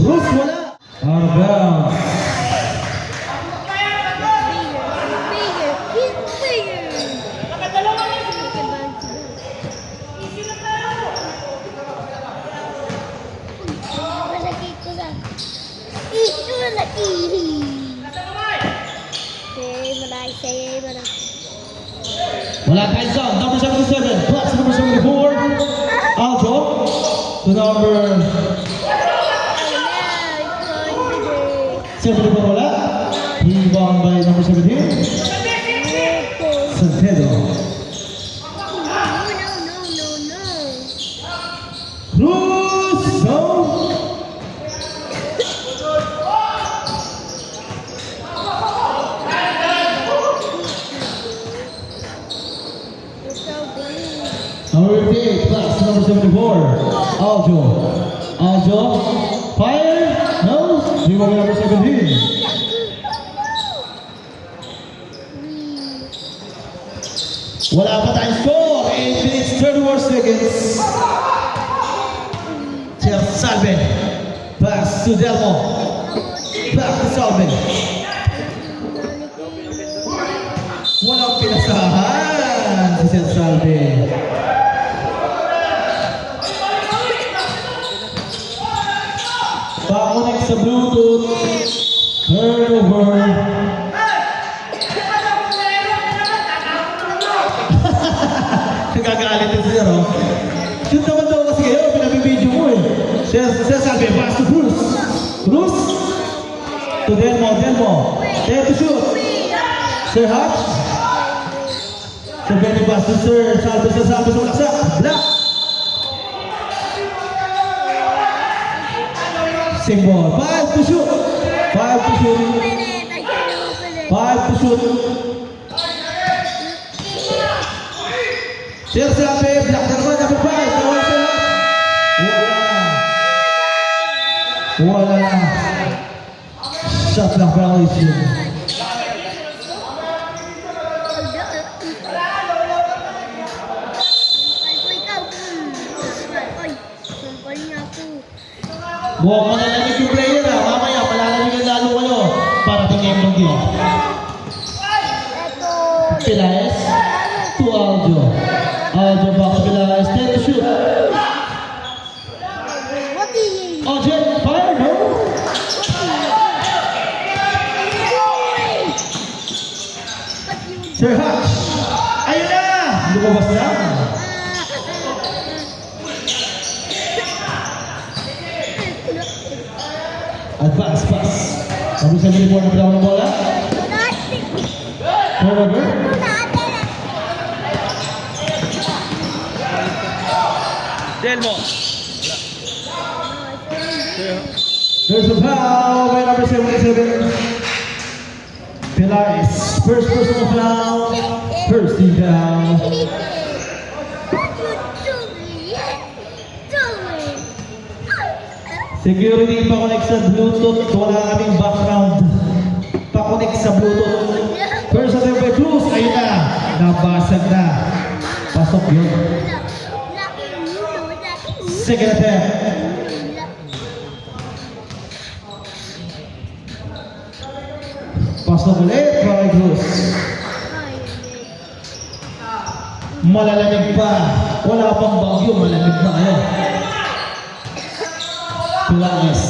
Cruz wala. Arbel. Wala tayong sound. Number 77. Plus number 74. Aljo. To number 74 wala. Rebound by number 17. Santedo. Cruz. No. Number 58 plus number 74. Aljo. Aljo. Fire. No. Rebound by number 17. Wala pa tayong score. 8 minutes, 31 seconds. Salve. Pass to Delmo. Back to Salve. Walang pinasahan si Salve. Pakunik sa Bluetooth. Turnover. Nagagalit din siya, no? Shoot naman daw kasi kayo, pinabibidyo mo eh. Siya sabi, pass to Cruz. Cruz? To Delmo, Delmo. There to shoot. Sir Hatch. Sir Benny pass to Sir Salve sa Salve sa laksa. Black. Same ball. 5 to shoot. 5 to shoot. 5 to shoot. Sir Salve, black na naman, number 5. Tawag siya. Wala. Shot lang violation. Buwag malalamig yung player ha. Mamaya, malalamig ang lalo kayo. Para tingin yung game. Pilaes to Aljo. Aljo back to Pilaes. Then to shoot. Aljo, fire, no? Sir Hatch. Ayun na! Lumabas na. Advance pass. Sabi sa Billy Moore na pinawang ng bola. Turnover. Delmo. There's a foul by number 77. Pilaes. First personal foul. First team down. Security, pakunik sa Bluetooth. Wala kaming background. Pakunik sa Bluetooth. First attempt by Cruz. Ayun na. Nabasag na. Pasok yun. Second attempt. Pasok ulit. By Cruz. Malalamig pa. Wala pang bagyo. Malamig na kayo. Pilaes.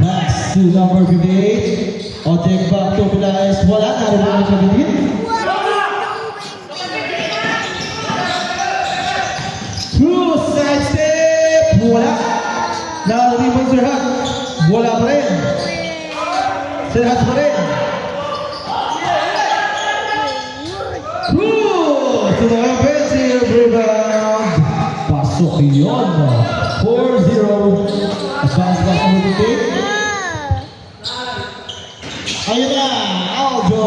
Pass to number 58. O take back to Pilaes. Wala na rin naman siya bitin. Cruz, side step. Wala. Nariban Sir Hat. Wala pa rin. Sir Hat pa rin. Cruz to the offensive rebound. Pasok yun. 4-0. Advance pass mo dito. Ayun na. Aljo.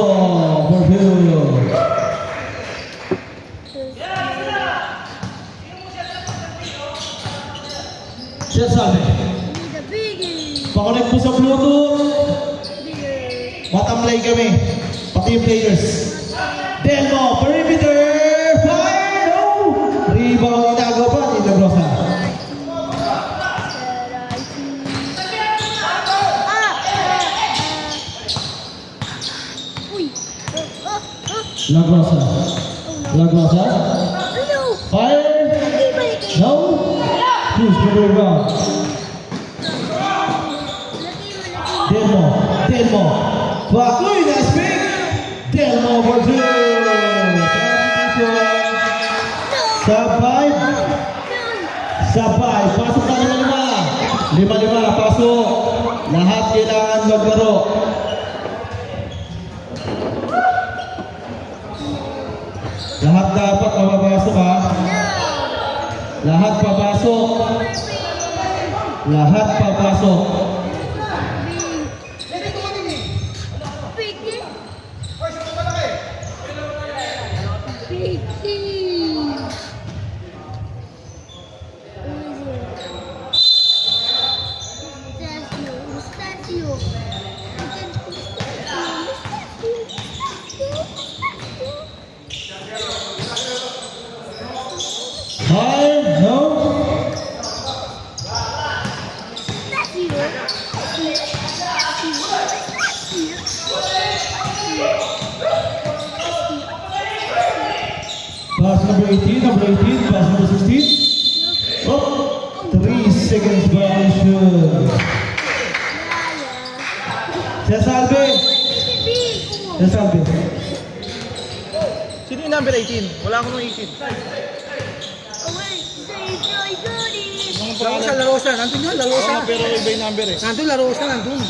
For Bill. Siya sabi. Pakunik mo sa Bluetooth. Matamlay kami. Pati yung players. Delmo. Perimeter. Fire. No. Rebound. Inagaw pa. Nilabrosa. La Grossa. La Grossa. Fire. No. Cruz for the rebound. Delmo. Uy, nice pick. Delmo for two. Sabay. Pasok na 5-5. 5-5. Pasok. Lahat kailangan maglaro. Lahat dapat mapapasok ha. Lahat papasok. Lahat papasok. Five, no. Pass number 18, pass number 16. Oh, 3 seconds violation. Cesalbe. Sino yung number 18? Wala akong 18. Larosa. Nandun yun, Larosa. Pero iba yung number eh. Nandun, Larosa, nandun.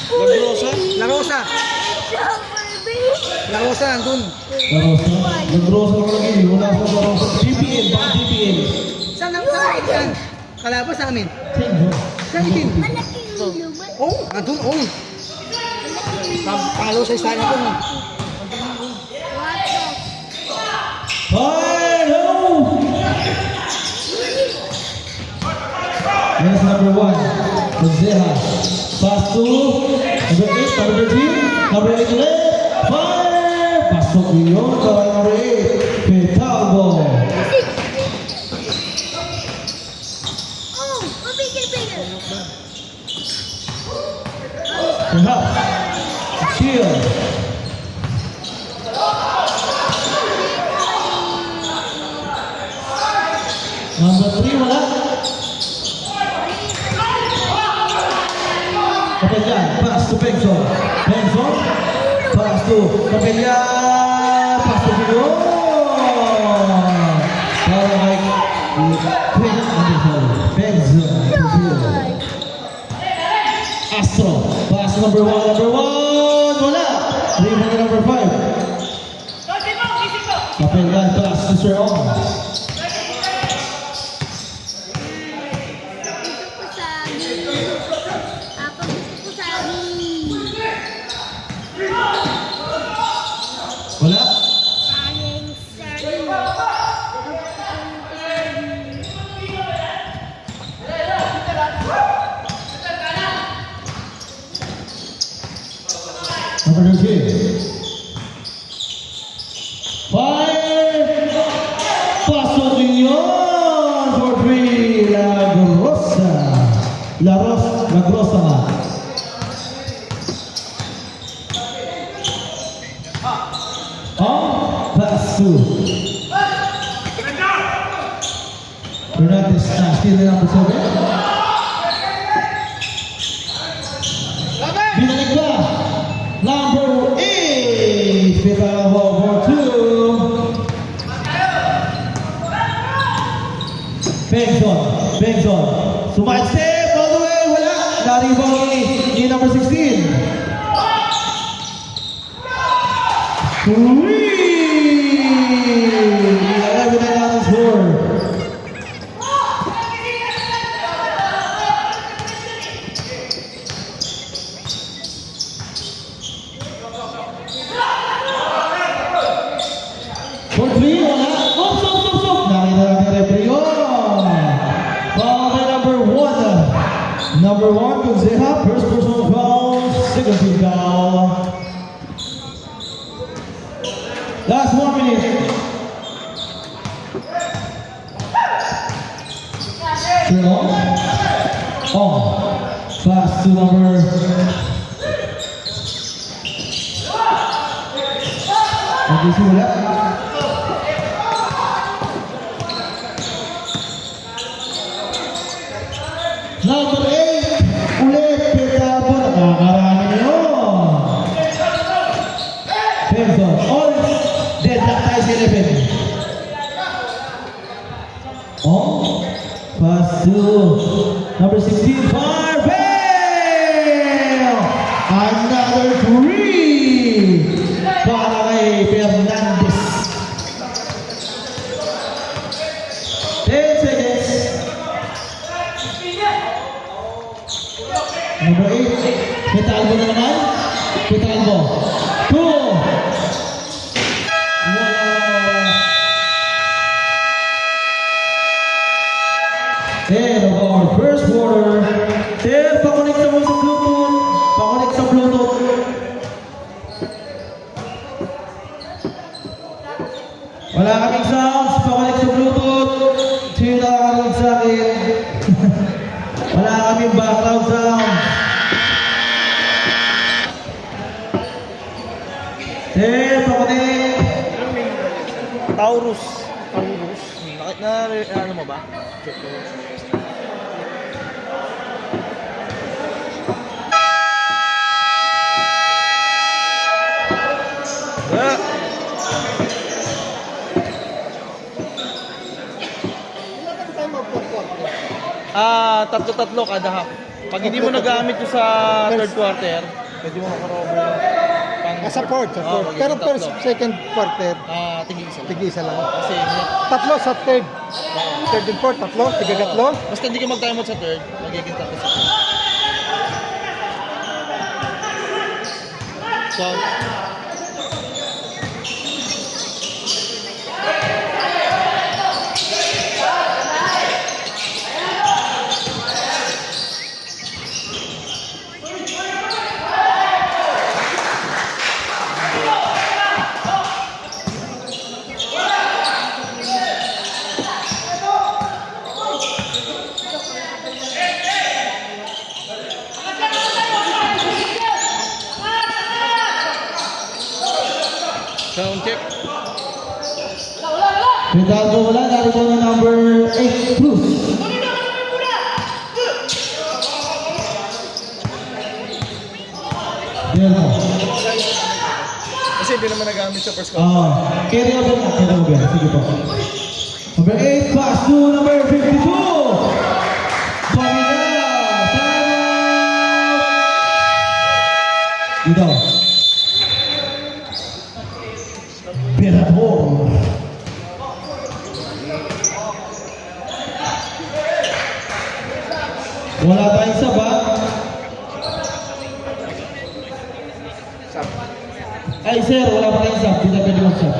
Larosa, nandun. Lagrosa ko lagi. Wala sa Lagrosa. GPL. Saan? Kalaban sa amin? Saan 18? Oh, nandun, oh. Palo sa istaya ko. Fire, no. Yes, number 1. Zeha. Pass to number 8, number 13, number 8 ulit. Fire! Pasok yun. Kaway number 8. Petalbo. Perhaps. Chill. Number 3, wala. Kapelyan, pass to Benson. Pass to Kapelyan. Pass to Pino. Para kay Benson. Astro. Pass number 1. Wala. Rebound number 5. Kapelyan, pass to Sir Ong. Wala. Number 3. Fire. Pasok yun for 3. La Grossa. Pass to Fernandez. Still the number 7. Binalik pa. Number 8. Petalbo for 2. Benson. Sumide step all the way. Wala. Naribang ni number 16. For 3, wala. Stop. Nakita natin referee yun. Foul by number 1. Number 1, Gonzeja. First personal foul. Second team foul. Last 1 minute. Sherlock. Pass to number... Nag-isi wala. another 3 para kay Fernandez. 10 seconds. Number 8. Petalbo na naman. Petalbo. 2. End of our first quarter. Then, pakunik sa mo sa Bluetooth. Pakunik sa Bluetooth. Wala kaming sounds. Pakunik sa Bluetooth. Sino nakakarinig sa akin? Wala kaming background sound. Then, pakunik. Taurus. Ano mo ba? Check ko. Tatlo-tatlo kada half. Pag hindi mo nagamit yung sa third quarter, pwede mo makarover Sa fourth. Pero first, second quarter, tigil-isa lang. tig-isa lang. Kasi Tatlo sa third. Third and fourth, tatlo, tiga-tatlo. basta hindi ka mag-timeout sa third, magiging tatlo sa third. So, sound check. Petalbo wala. Narito na number 8 plus. Yan o. Kasi hindi naman nagamit sa first quarter. Carry over na. Carry over. Sige po. Number 8 pass to number 52. Pamina. Dito. Petalbo. Wala tayong saba. Ay sir, wala pa tayong sab. Hindi na pwede mag-sab.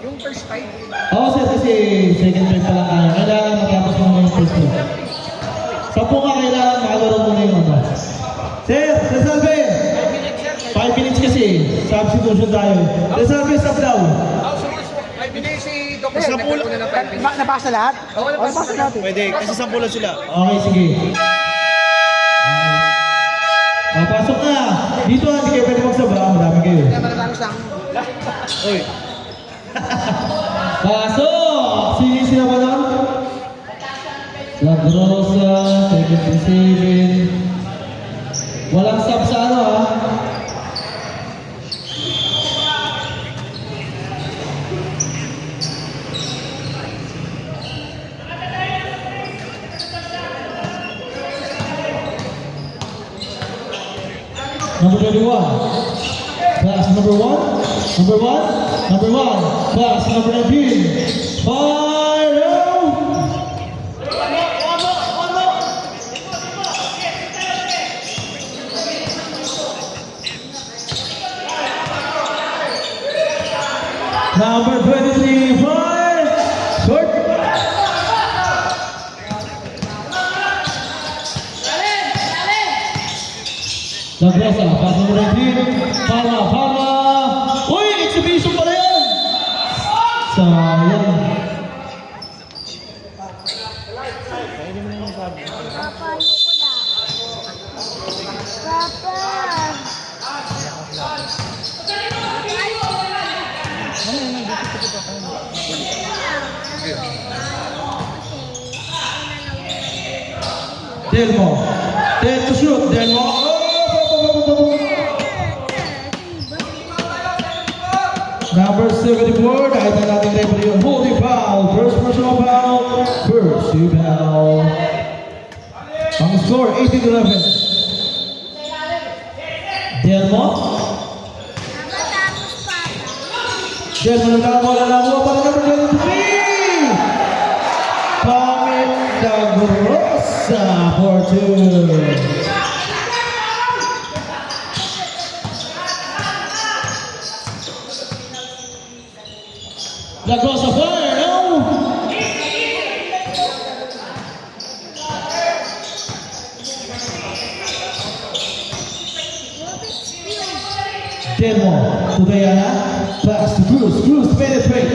Yung first fight. Oo sir, kasi second fight pa lang tayo. Kailangan matapos mo yung first fight. Sampo nga kailangan makalaro muna yung ano. Sir, Salve! 5 minutes kasi. Substitution tayo. Salve, sub daw. Hindi si Dr. Sa pula. Napasa lahat? Oo, napasa lahat. Pwede, kasi 10 lang sila. Okay, sige. Pasok na. Dito, hindi kayo pwede magsaba. Madami kayo. Uy, Pasok! Sino ba nun? Lagrosa, 77. Walang sub sa ano ha? Number 21. Pass number 1. Number 1. Number 1. Pass number 19. Fire out! Number 23. Fire! Short. Lagrosa, pass number 19. Palma. Uy, exhibition pala yan! Sayang. Papa, ayoko na. Papa. Delmo. Dead to shoot. Delmo. Number 74. Nakita natin referee yung holding foul. First personal foul. First foul. Ang score, 18-11. Delmo. Nakatapos papa. Delmo nagkakabola para number 23. Pamit Lagrosa for 2. Lagrosa fire, no? Delmo to Diana. Pass to Cruz. Cruz penetrate.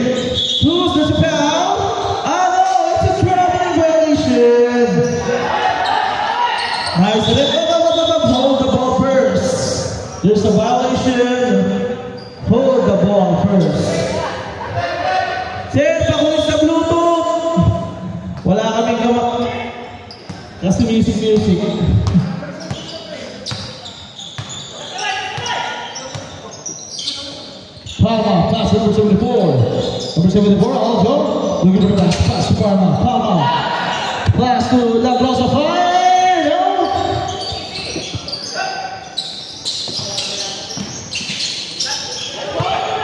Cruz, there's a foul. Ah, no, it's a traveling violation. Nice. Hold the ball first. There's a violation. Hold the ball first. Sir, pakulis sa Bluetooth. Wala kaming gamak. Kasi music. Palma, pass to number 74. Number 74, Aljo. Looking for the pass to Palma. Palma. Pass to Lagrosa. Fire! No!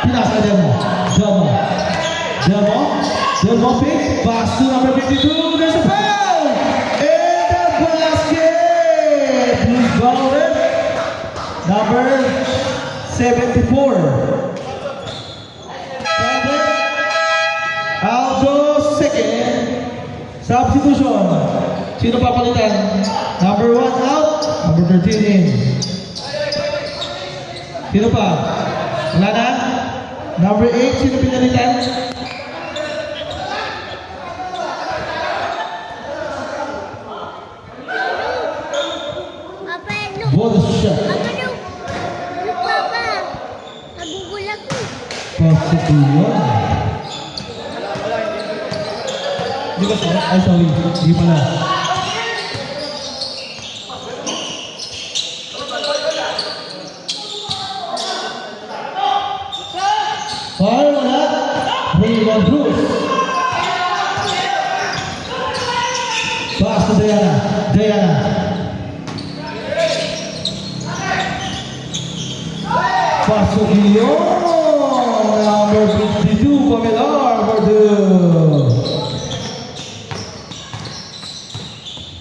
Pinasa Delmo. Delmo pick. Pass to number 52. There's a foul! In the basket! Who's got it? Number 74. Aldo second. Substitution. Sino papalitan? Number 1 out. Number 13 in. Sino pa? Wala na? Number 8. Sino pinalitan? Papa, ano? Bonus shot. Papa, ano? Ano, Papa? Nagugulat ko. Substitution. Di ba siya? Ay, sorry. Di pala. Fire wala. Raymond Cruz. Pass to Diana. Pass to Guillaume. Number 52, Pamilar for 2.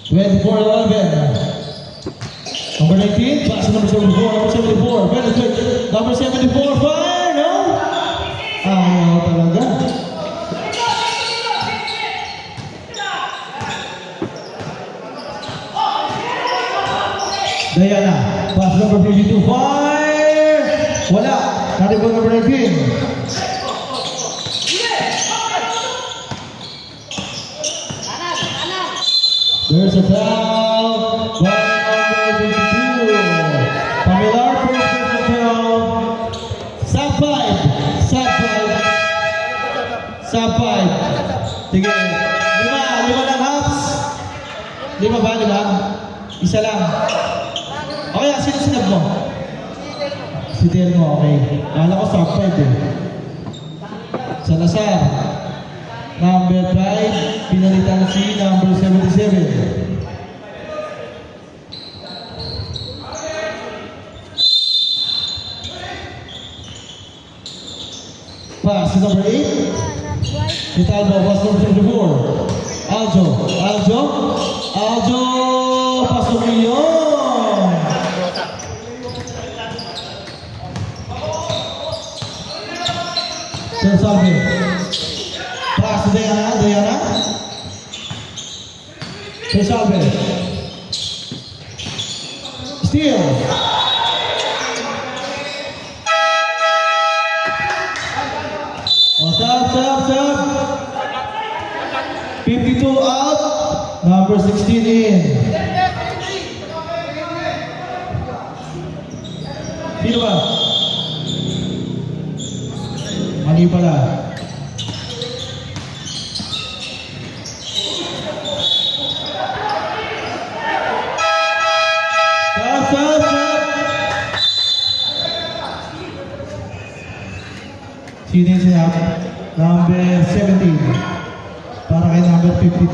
24-11. Number 19, pass to number 74. Penetrate. Number 74, fire, no? Ayaw talaga. Diana, pass to number 52, fire! Wala. Natin po number 19. There's a foul by number 52. Pamilar first personal foul. Sub 5. Sige. Lima lang halves. Lima ba? Isa lang. Okay, sino sinab mo? Si Delmo, okay. Kala ko sub 5 eh. Salazar. Number 5, pinalitan si number 77. Pass to number 8. Vitalbo, pass number 74. Aljo, pass to Guillaume. Salve. Pass to Diana. Salve. Steal. Oh, stop. 52 out. Number 16 in. Sino ba? Mali pala. Stop. Sino yung sinap? Number 17. Para kay number 52.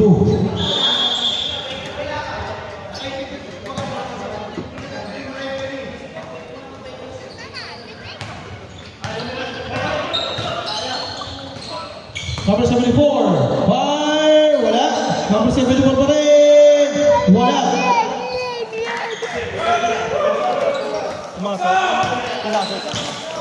Number 74. Fire! Wala. Number 74 pa rin. Wala.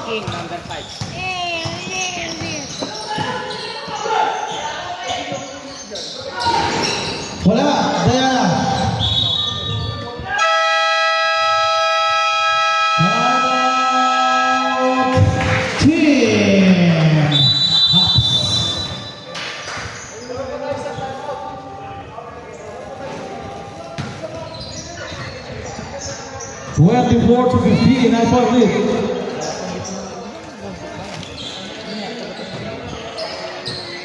King, number 5. Wala. Diana. Timeout. Team. 24-15, 9-point lead.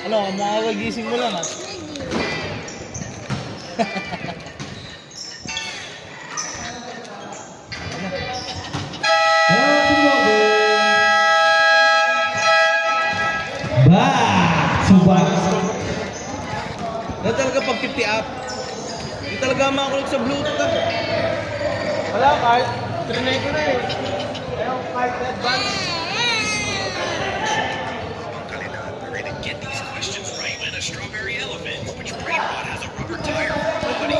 Ano, makakagising mo lang ha. Back to back. Dahil talaga pag 50 up, hindi talaga makakulit sa Bluetooth ah. Wala, kahit trinay ko na eh. Ayaw, kahit advance. We're gonna get these questions right. And a strawberry elephant, which brain rot has a rubber tire. Nobody.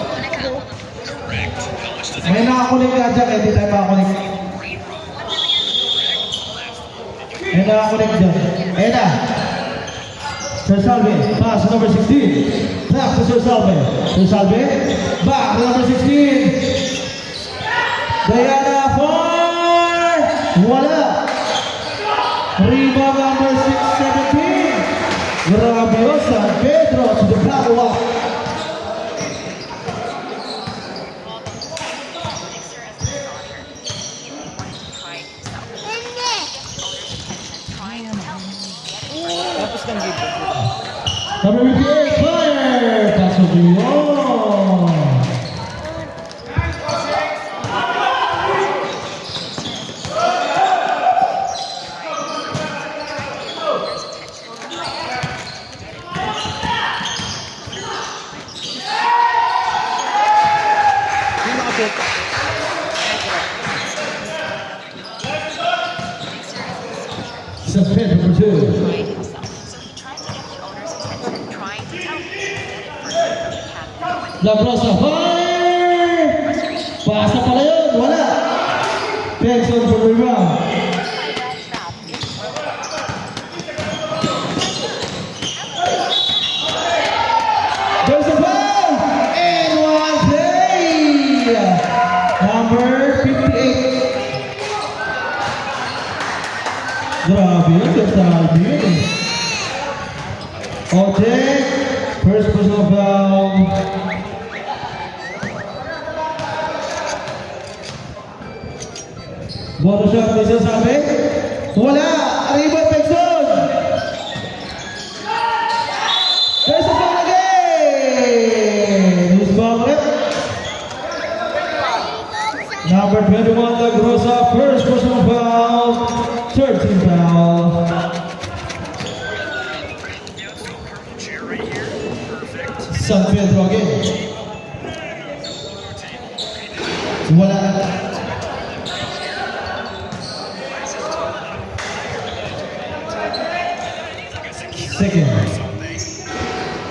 Correct. How much does it May nakakulik ka dyan, hindi tayo makakulik. brain rot? Correct. May nakakulik dyan. Ayun na. Sir Salve, pass to number 16. Back to Sir Salve. Sir Salve, back to number 16. Diana for wala. Rebound number 617. Grabe yun, San Pedro to the block walk. Tapos ng game. Number 58, fire! Paso Dion. Hindi makashoot. San Pedro number 2. La Rosa, fire! Pasa pala yun, wala. Benson for rebound. There's a foul! And one play! Number 58. Grabe yun, Salve yun. Ojek, first personal foul. Bono shot, may sinasabi? Wala! Rebound, Benson! There's a foul again! Who's foul it? Number 21, La Grosa, first personal foul. 13 foul. Chair right here. Perfect. San Pedro again. Wala. Second.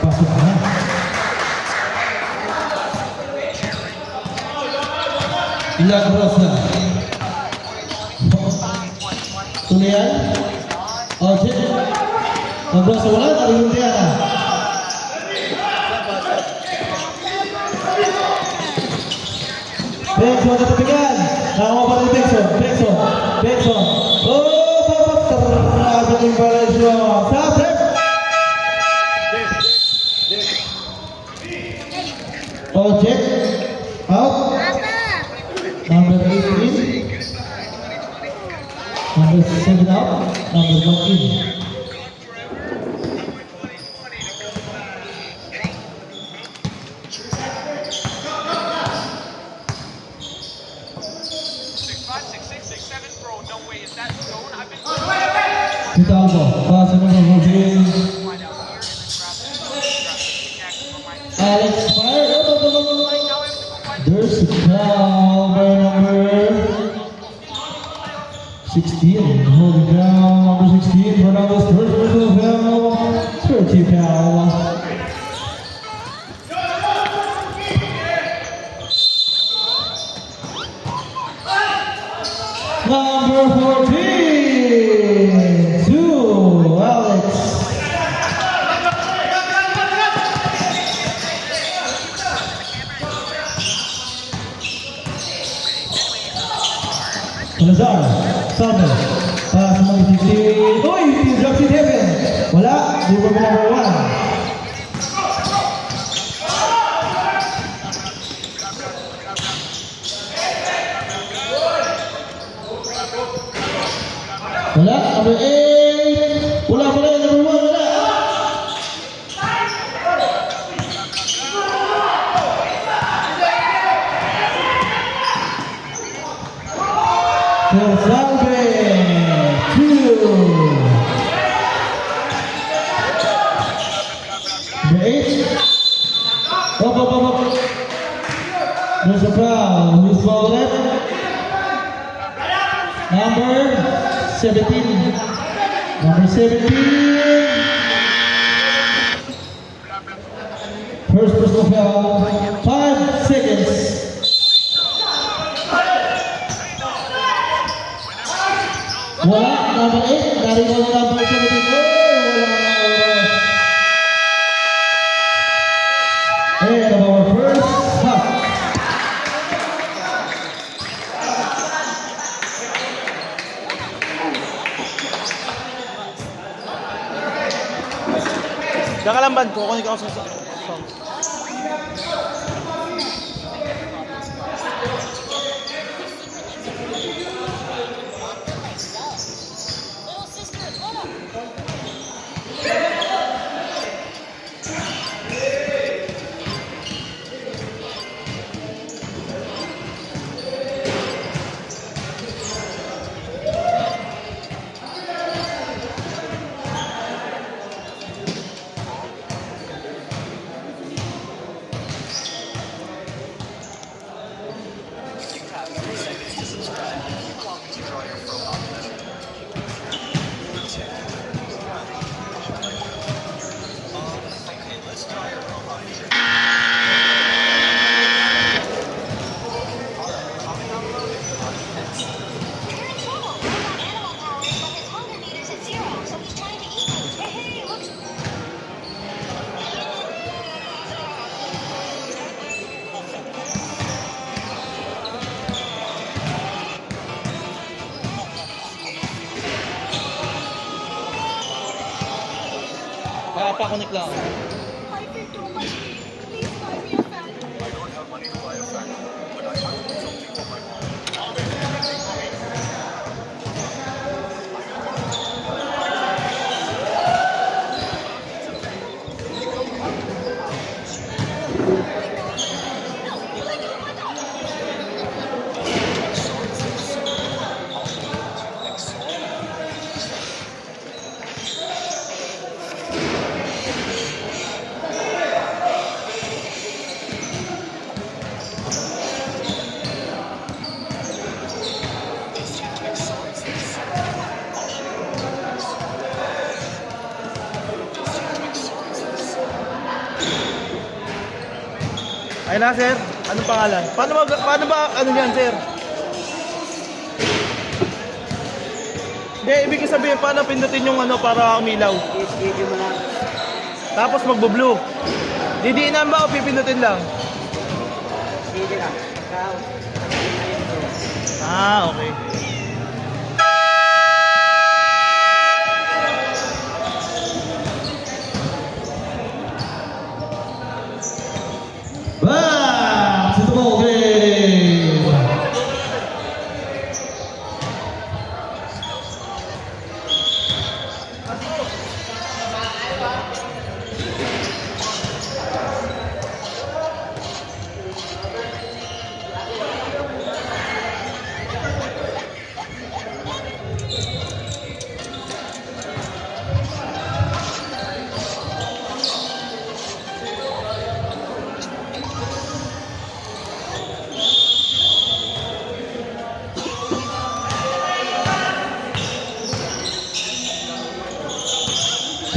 Pasok na. La Grosa. Tulian. Ojek. La Grosa wala. Narinig yan ah. Benson na tapigan. Nakawa pa rin Benson. Benson. Benson. Oh, papak. Grabe yung Valenzuela. Sabi. Ojek. Out. Number 18. Number 7 out. Number 1 in. Hidalgo, pass number 14. Alex fire. There's a foul by number 16. Holding down number 16. Fernandez first personal foul. 13 team foul. Number 14, to Alex. Salazar, Summer, para sa mga isip. Uy, team drop si Devin. Wala, di ba ba number 1? Wala, number 8. Wala, number 1, wala. Salve, 2. Number 8. Up. There's a foul. Who's fouled it? Number 17. Number 17. First personal foul. 5 seconds. Wala, number 8. Dari ko na number 17. Oh, wala na oras. And our first half. Diyan ka lang, Ban. Kukunin ka ako sa songs. Papakunik lang ako. Ayun na, sir. Anong pangalan? Paano ba ano yan, sir? Hindi, ibig sabihin, paano pindutin yung ano para umilaw? I-schedule mo lang. Tapos magbo-blue. Didiinan ba o pipindutin lang? Schedule lang. Ah, okay. Back to the ball game.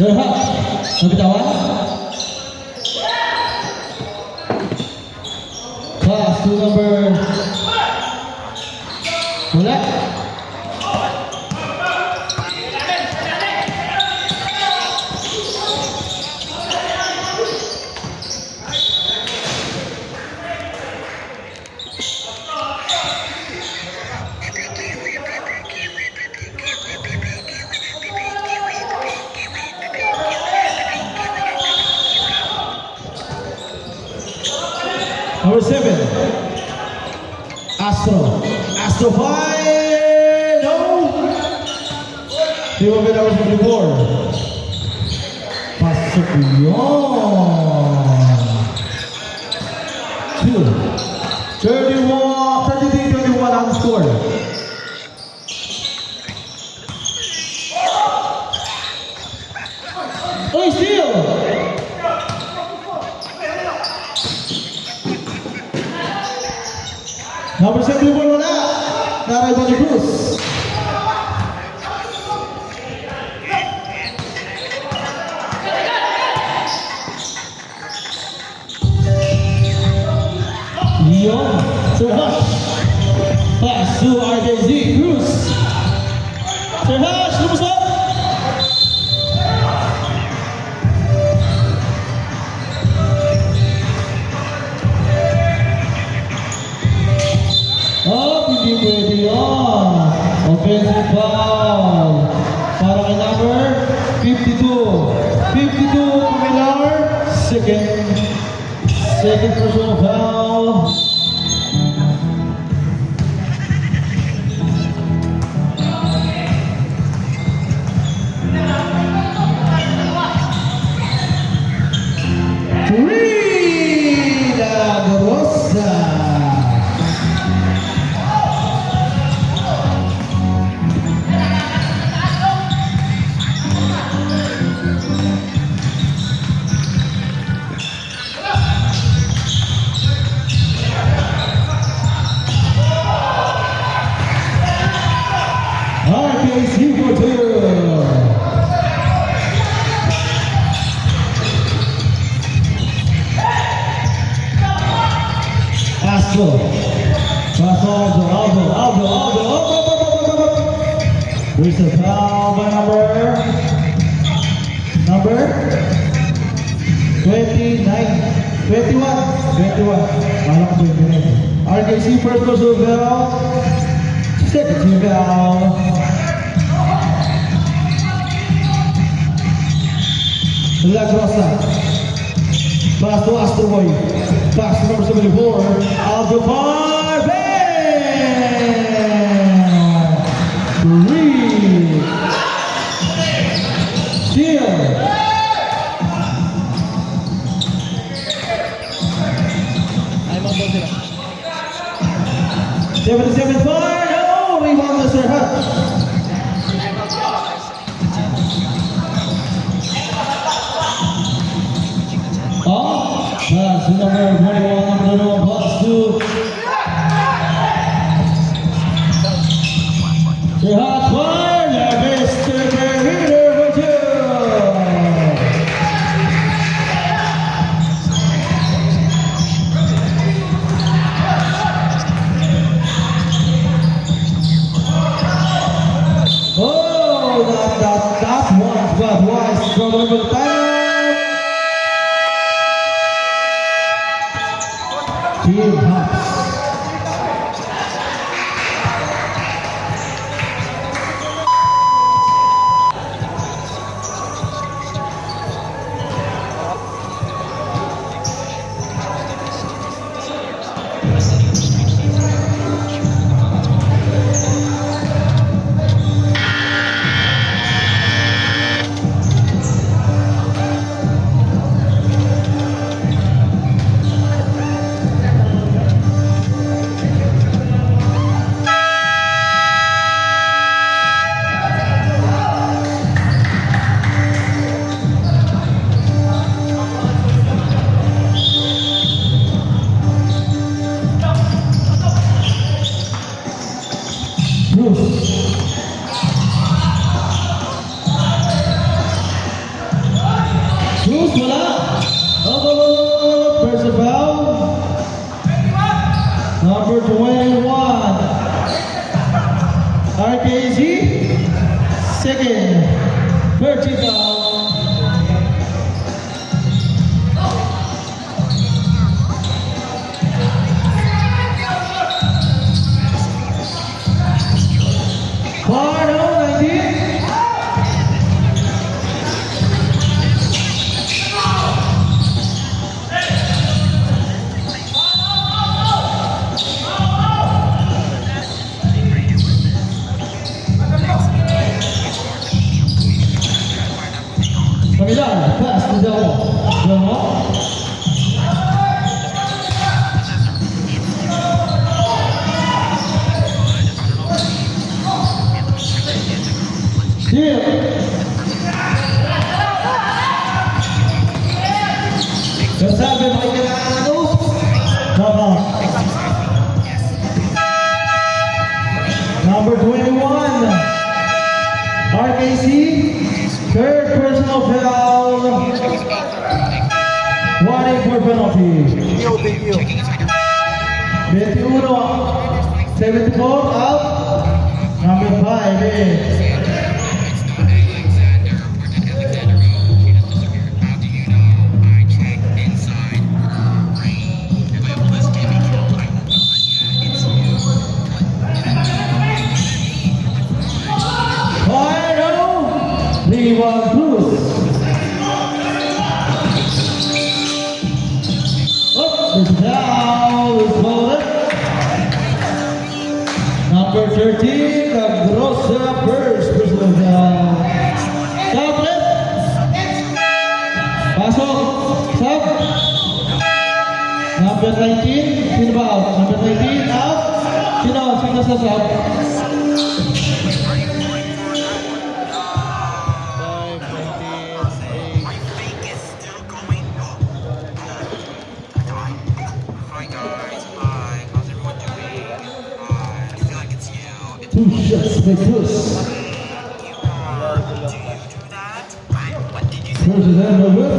Sir Hot, nabitawan. Pass to number... Wala. Number 7, Astro fire, no. Team of it, number 74. Pasok yun. 33-21 ang score. Oh, steal! Number 71 wala. Naray ba ni Cruz? Leon, Sir Hush. Pass to RJZ Cruz. Sir Hush, lumusot. Oh, hindi pwede yun. Offensive foul. Para kay number 52. 52, Pilar. Second personal foul. Rina Gorosa. RKC for two. Astro. Pass Aldo. There's a foul by number 29. 21. Alam ko 29. RKC first personal foul. Second team foul. La Grossa. Pass to Astro Boy. Pass to number 74. Aldo Parve. 3. Steal. Ay, mga ball sila. 77 fire. No, rebound to Sir Hutch. Pass to number 21, pass to Sir Hutch fire. Mr. Berliner for two. Oh, that one, but wise from the time. Team Hutch. Bruce. 13. 13 foul. Final 19. Pamilan, pass to Delmo. Delmo. Steal. Gonzaga, makikailangan ng oops. Come on. Number 21. RKC. Third personal foul. Warning for penalty. 21. 74 out. Number 5 is Rebound Cruz. Oh, the foul is called. Number 13, the Grossa first personal foul. Stop it. Pasok. Stop. Number 19, sino ba out? Number 19, out. Sino sa stop? Two shots by Cruz. Cruz is in the whip.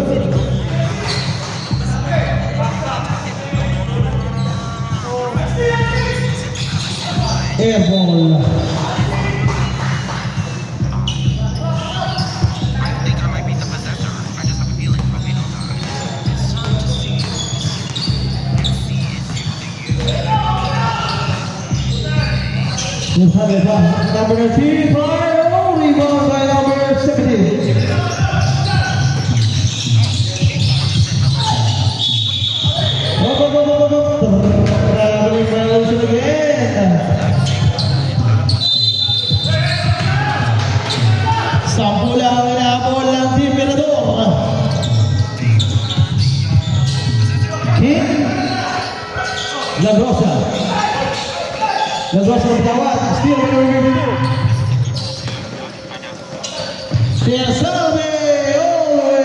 Air ball. Let's have it back. Number 19, final rebound by number 17. Traveling violation again. Sampu lang inabol ng Team Mirador. King Lagrosa. Lagrosa bertawad. Steal winner review. Siasabe Owe.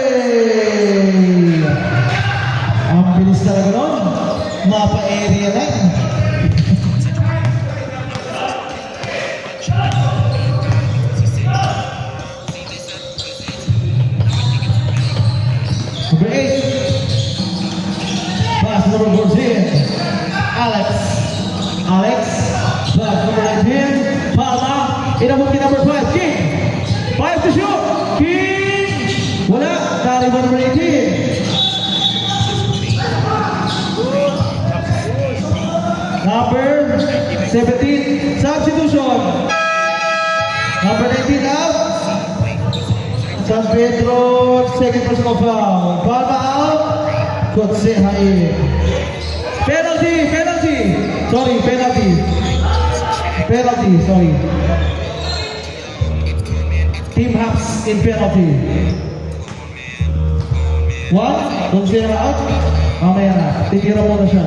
Ang bilis talaga nun. Mapa-area lang. Number 8. Pass number 14. Alex. Pass number 19. Palma. Inabot kay number 5. King. 5 to shoot. King. Wala. Dari number 18. Number 17. Substitution. Number 19 out. San Pedro, second personal foul. Palma out. Kotse Hain. Penalty. Sorry, sorry. Team Haps in penalty. One, Kotse out. Mamaya na. Titira muna siya.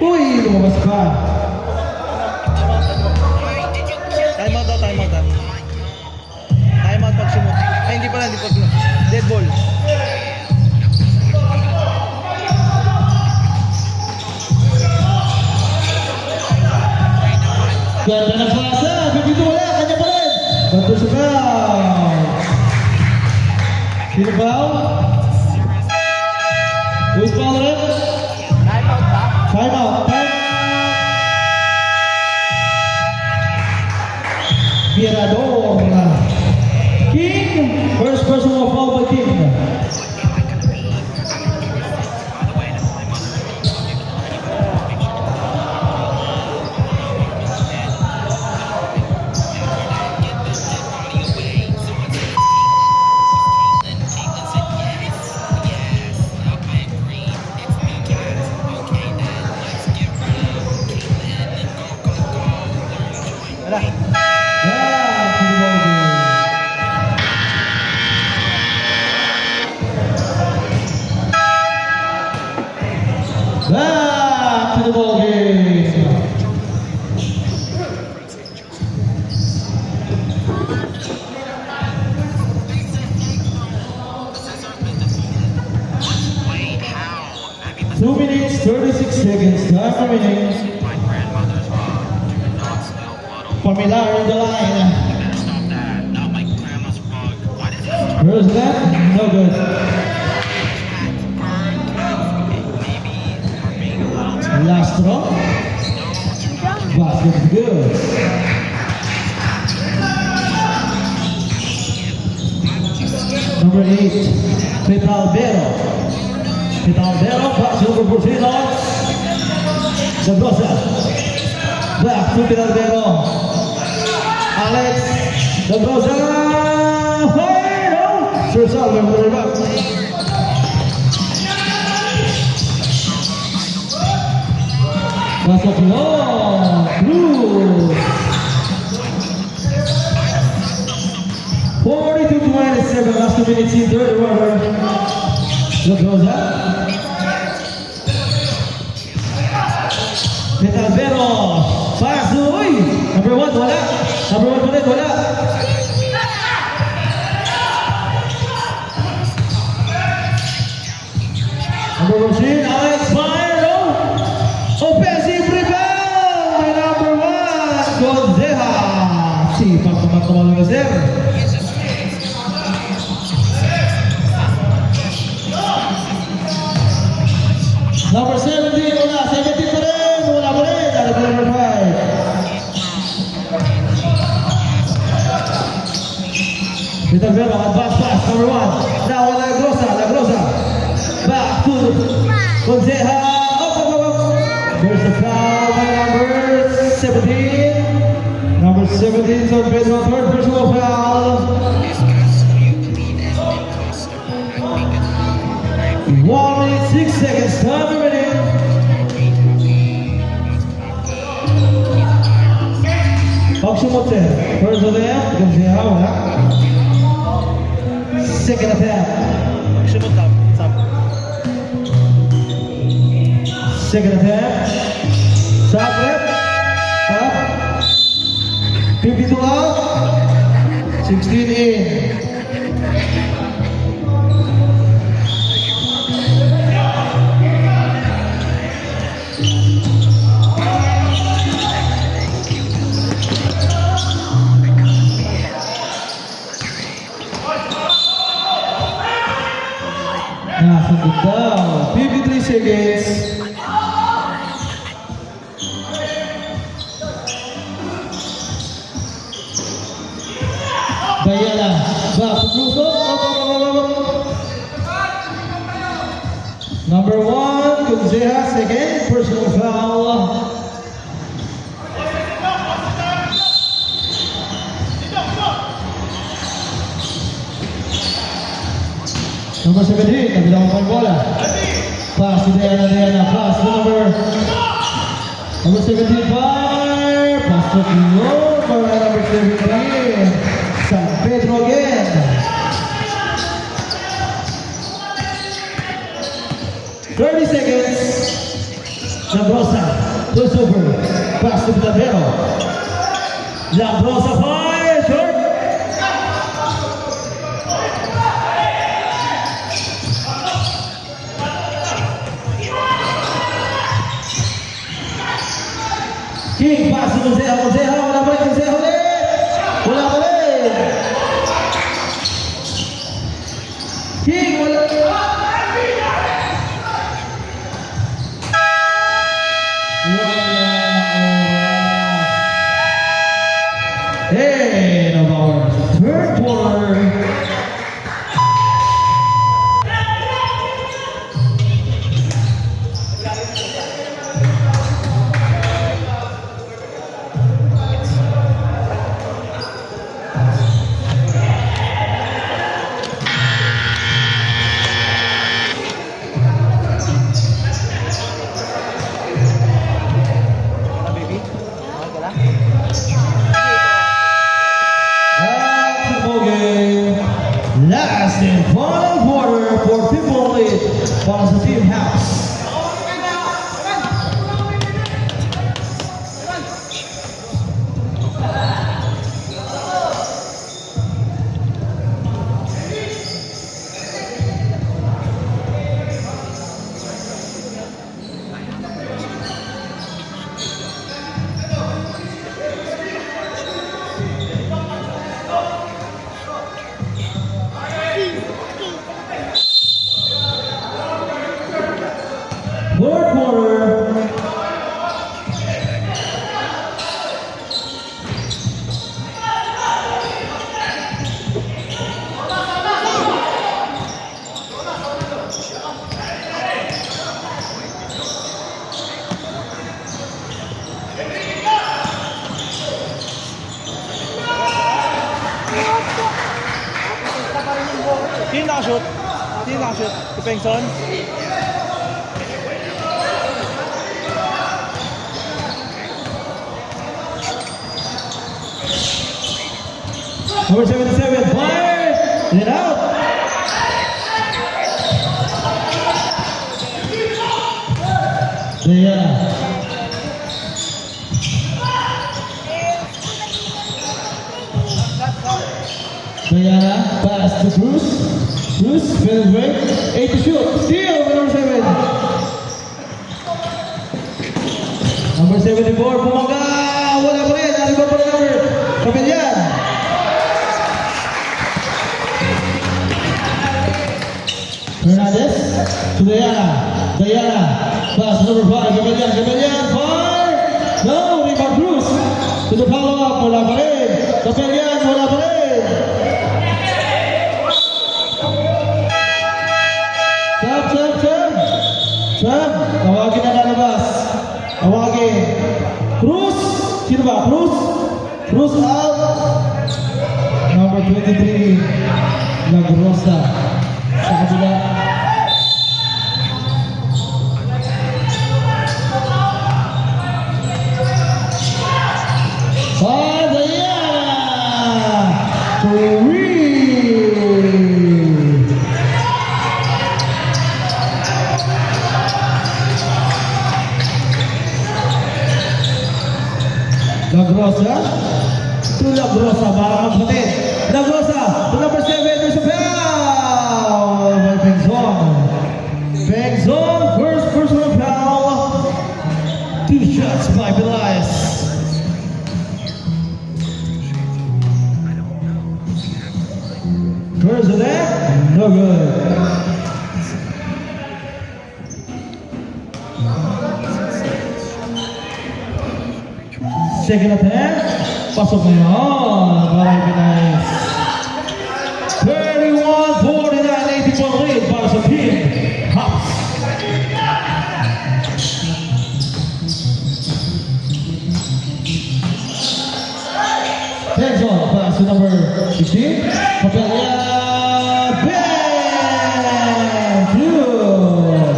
Uy, lumabas pa. Time out daw. Time out pag sumot. Ay, hindi pala. Dead ball. Ganda ng pasa. Bibito wala. Kanya pa rin. Bato sa foul. Sino foul? Who's foul rin? Time out. Time out. Mirador. King. First personal foul by King. Back to the ball game. Wait, how? 2 minutes, 36 seconds. Time remaining. My grandmother's rug. Do not spill blood on Pamilar in the line. better stop that. Not my grandma's rug. Why does this Where's that? No good. maybe we're being a little too Last throw. Basket is good. Number 8, Petalbero. Petalbero, pass over Porcinos. Zagrosa. Back to Petalbero. Alex. Zagrosa. Fire! No! Sir Salve with the rebound. That's what you want. Blue. 42-27, last 2 minutes in third quarter. Look goes up. Petalbero. Pass. Uy! Number 1, wala. Number 1 ulit, wala. Number 14, Alex Fire. No! Offensive rebound by number 1, Gonzeja. Sipag naman tumalong na sir. Number 17, wala. 17 pa rin. Wala pa rin. Dali pa number 5. Petalbero, advance pass, number 1. Now, Lagrosa. Back to Gonzeja. There's a foul by number 17. Number 17, San Pedro, third personal foul. 1 minute, 6 seconds, time remaining. Pag sumot sir, first attempt, Gonzeja, wala. Second attempt. Sumutap. Tap. Second attempt. Stop left. Stop. 52 out. 16 in. Nasa daw. 53 seconds. Bayala. Back to Cruzo. Number 1, Gonzeja, second personal foul. Number 17, nabilang mo yung bola. Pass to Diana, pass to number 17, fire. Pass to Kilo, para number 17. San Pedro again. Thirty seconds. Labrosa, push over. Pass to Petalbero. Labrosa, fire, short. King, pass to Gonzeja, wala pa rin Gonzeja ulit. Wala pa rin. King, wala. para sa Team House. Fourth quarter. Sino nakashoot? Sino nakashoot? Si Pengson? Number 77, fire! Get out! Diana. Diana, pass to Bruce. Bruce, finish break. 8 to shoot. Steal with number 7. Number 74, Bumangga! Wala pa rin. Ano ba pa rin number? Kapilyan. Hernandez to Diana. Diana, pass to number 5. Kapilyan, Kapilyan, fire! No, rebound Bruce. To the follow-up, wala pa rin. Kapilyan, wala pa rin. Sam, tawagin na lalabas. Tawagin. Cruz. Sino ba? Cruz? Cruz out. Number 23. Lagrosa. Sa kabila. Diana. Three. Lagrosa to Lagrosa, para magpatid. Lagrosa to number 7, there's a foul by Pengson. Pengson, first personal foul. 2 shots by Belias. First of that, no good. Second attempt, pasok na yun. Maray Belias. 31-49, 80-point lead para sa Team House. Pengson, pass to number 16. Papelya, bang! Good.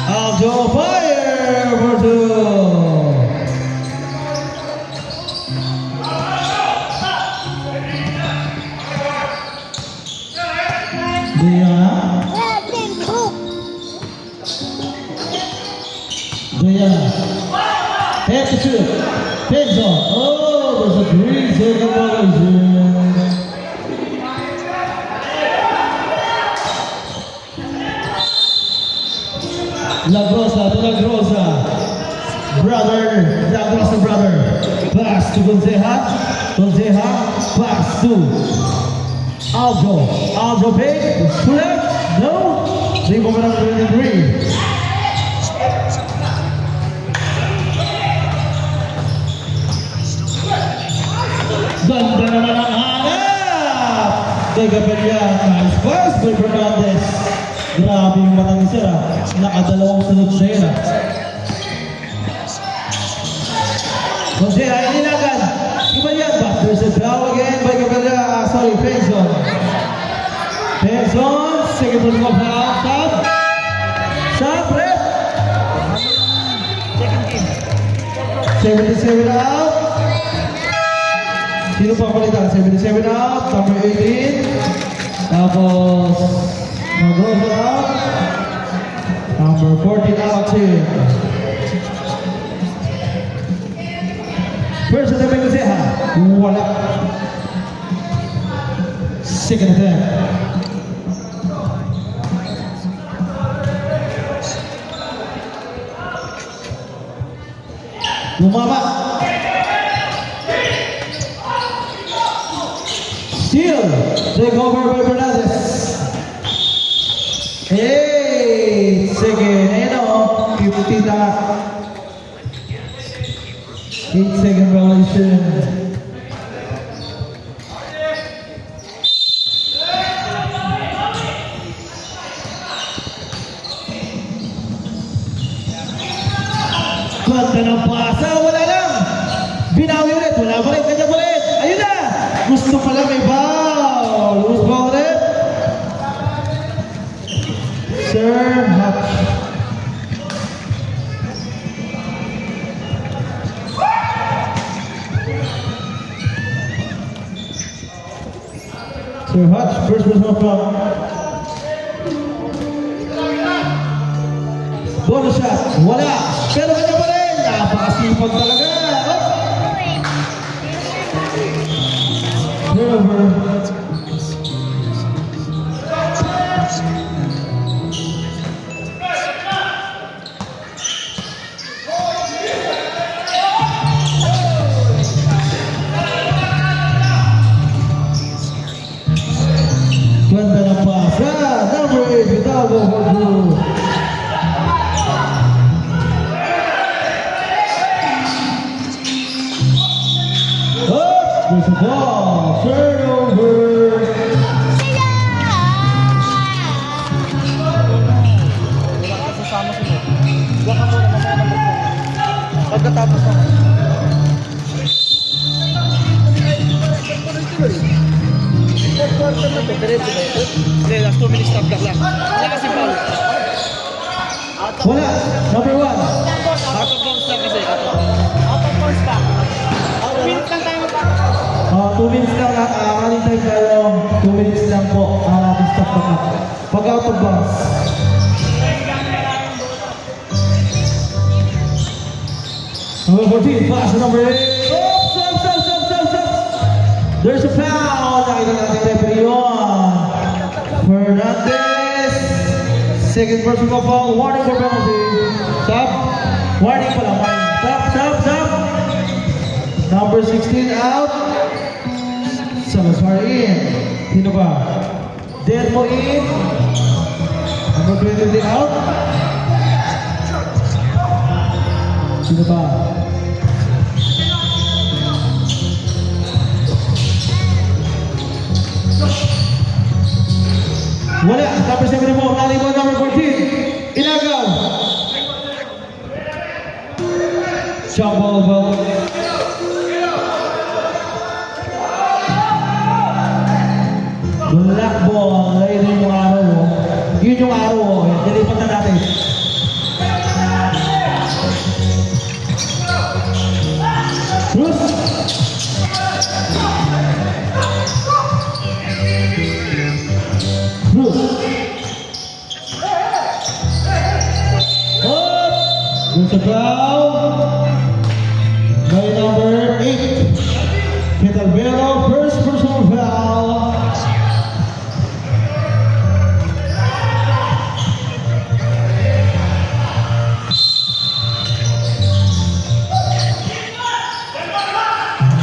Aljo fire for 2. Diana. Diana. Head to shoot. Pengson. Oh, there's a 3-second violation. Lagrosa to Lagrosa. Brother. Lagrosa brother. Pass to Gonzeja. Gonzeja. Pass to Aljo. Aljo big. Pull up. No. Rebound by number 23. Ganda naman ang hanap. Kay Capellan. Nice pass by Fernandez. Grabe yung matang isa. Nakadalawang sunod siya yun. Jose, ay nilagan. Capellan ba? There's a foul again by Capellan. Sorry, Pengson. Pengson. Second personal foul. Stop. Stop, ref. Second game. 77 out. Sino pa palitan? 77 out, number 18. Tapos, Magoso out. Number 14 out, team. First attempt by Kuseha. Wala. Second attempt. Bumaba. Steal. Take over by Bernadez. Hey, second. Ayan o. 50 na. 8-second violation. Ganda ng pasa, wala lang. Binawi ulit, wala pa rin, kanya pa rin. Ayun na! Gusto pala may foul. Loose ball ulit. Sir Hatch. Sir Hatch, first personal foul. Bonus shot, wala. Pero kanya pa rin. Napakasipag talaga. Turnover. Ganda ng pasa. Number 8, Vitaldo Hordu. There's a ball. Turnover. Wala ka sasama sa mo. Huwag ka muna mamaya na mag- Pagkatapos ako. Diretso ba ito? Hindi, last 2 minutes stop clock lang. Wala kasi foul. Wala. Number 1. Out of bounds lang kasi. Out of bounds ka. 2 minutes lang tayo magpapakot. 2 minutes lang ating time tayo. 2 minutes lang po ang ating stop na pag out of bounds. Number 14, pass to number 8. Stop. There's a foul. Nakita natin referee yun. Fernandez. Second personal foul. Warning for penalty. Stop. Warning pala. Warning. Stop. Number 16 out. Salazar in. Sino ba? Delmo in. Number 23 out. Sino ba? Wala. Number 7 mo. Naliwan number 14. Inagaw. Jump ball. Black ball. Ayun yung araw mo. Yun yung araw mo. Nilipat na natin. Bruce. There's a foul by number 8. Ketalbero, first personal foul.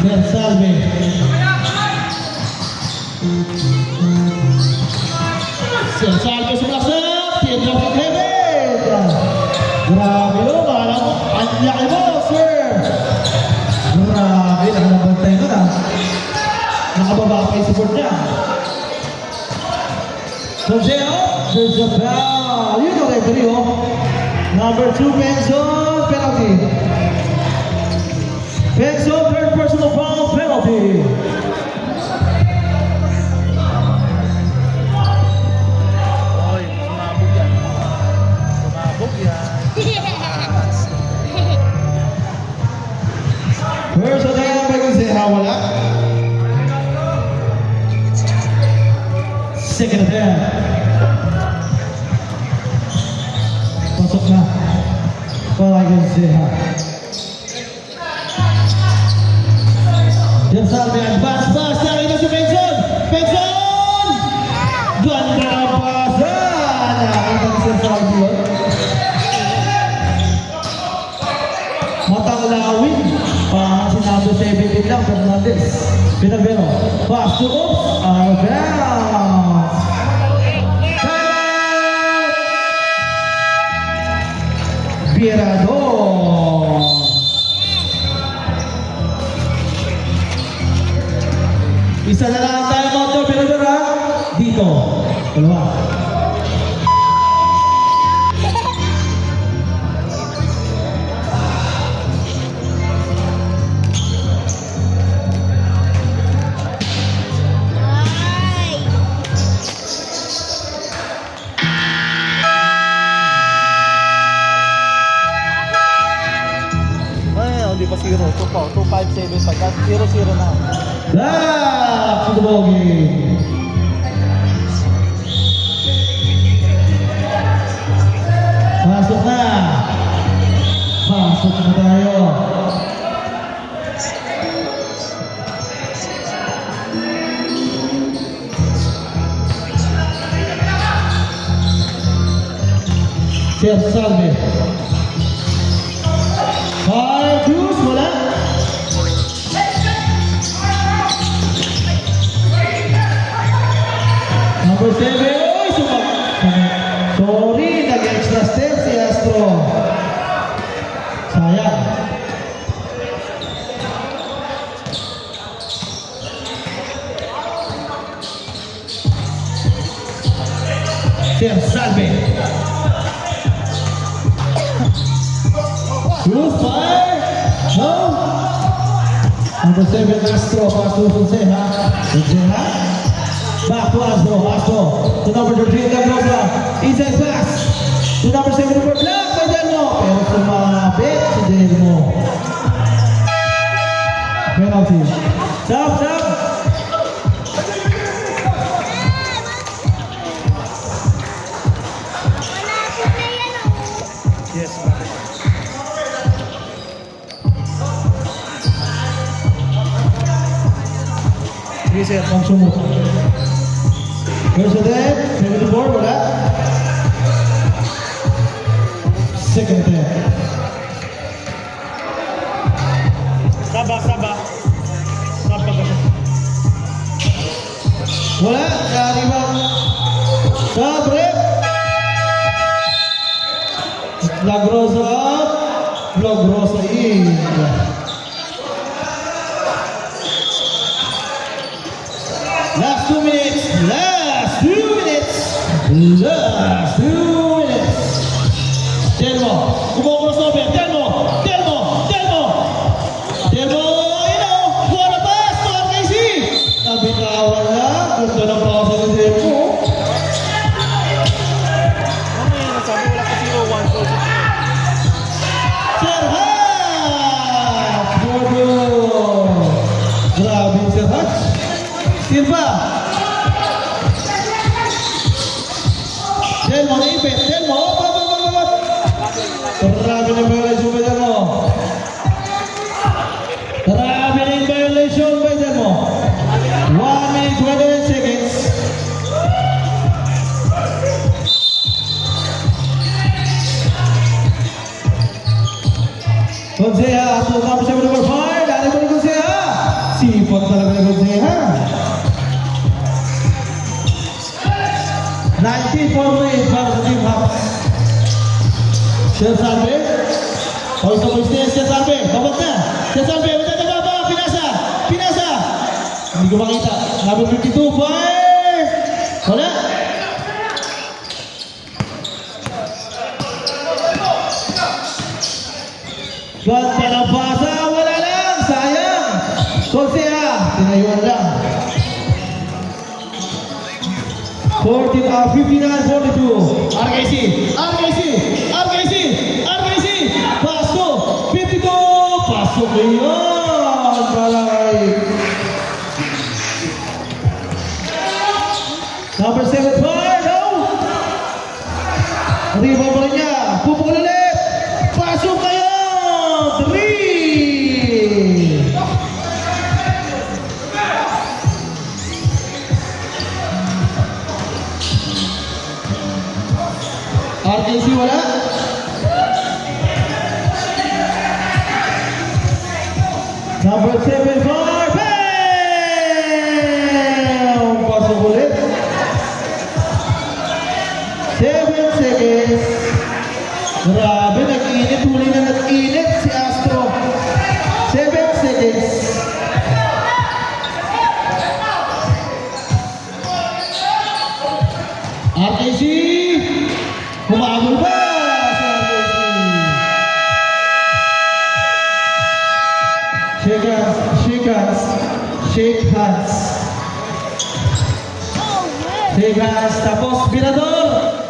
Then Salve. Salve sa blasak, tira sa heaven. Grabe no, alam mo, ang laki mo, sir. Grabe, nakalabantay ko na. Nakababa pa yung support niya. So, there's a foul. Yun yung referee, oh. Number 2, Penzon, penalty. Penzon, third personal foul, penalty. Oy, sumabog yan. First attempt by Kuseha, wala. Second attempt. Pasok na. Para kay Zeha. Yan sabi, advance pass. Nakita si Benson. Benson! Ganda na pasa. Nakita si Sabi yun. Matang lawin. Parang sinabi 17 lang. Fernandez. Pinabero. Pass to Oops. Out of bounds. Virador. Isa na lang tayo mga to, Virador ha? Dito. Dalawa. Ay! Ay, hindi pa 0. 2 pa. 2-5-7-5. That's 0-0 na. Back to the ball game. Pasok na. Pasok na tayo. Chef Salve. High Cruz, wala. Number 7. Uy, sorry, nag-extra step si Astro. Sayang. Chef Salve. Cruz, fire. No. Number 7, Astro. Pass to Fonseca. Fonseca. Back to Astro. Astro. To number 13, Lagrosa. Inside pass. To number 7, number black. By Delmo. Pero sumabit si Delmo. Penalty. Stop, stop. Malapit na yan oh. Yes, Sige, sir. Pangsumot. First attempt. 74, wala. Second attempt. Saba. Saba kasi. Wala. Kariba. Sabre. Lagrosa up. Lagrosa in. Last 2 minutes. Last 2 minutes. Last 2 minutes. Telmo. Kumokros over. Telmo. Telmo. Telmo. Telmo. What a pass. To RKC. Nabitawan na. Ganda ng pausa ni Telmo. Mamaya nasabi, wala pa 0-1 goal. Serhat. Bodo. Grabe yung Serhat. Silva. Telmo na ipit. Telmo. Grabe na violation by Telmo. Grabe na yung violation by Telmo. 1 minute 29 seconds. Gonzea, ato number 7, number 5. Dali mo ni Gonzea. Sipag talaga ni Gonzea. 19-4 para sa Team Hawks. Chef Salve. O isa mo stay, Chef Salve. Babag na. Chef Salve, wala na baba. Pinasa. Pinasa. Hindi ko makita. Number 52, fire. Wala. Ganda ng pasa. Wala lang. Sayang. Gonzea. Tinayuan lang. 59-42. RKC. RKC. RKC. RKC. Paso. 52. Pasok na yun. Balay. Number 7. RKC wala. Number 7 for Bam! Pasok ulit. 7 seconds. Grabe, nag-init. Huli na nag-init si Astro. 7 seconds. RKC! Humabol ba si RKC? Shake hands, shake hands, shake hands. Shake hands, tapos Birador!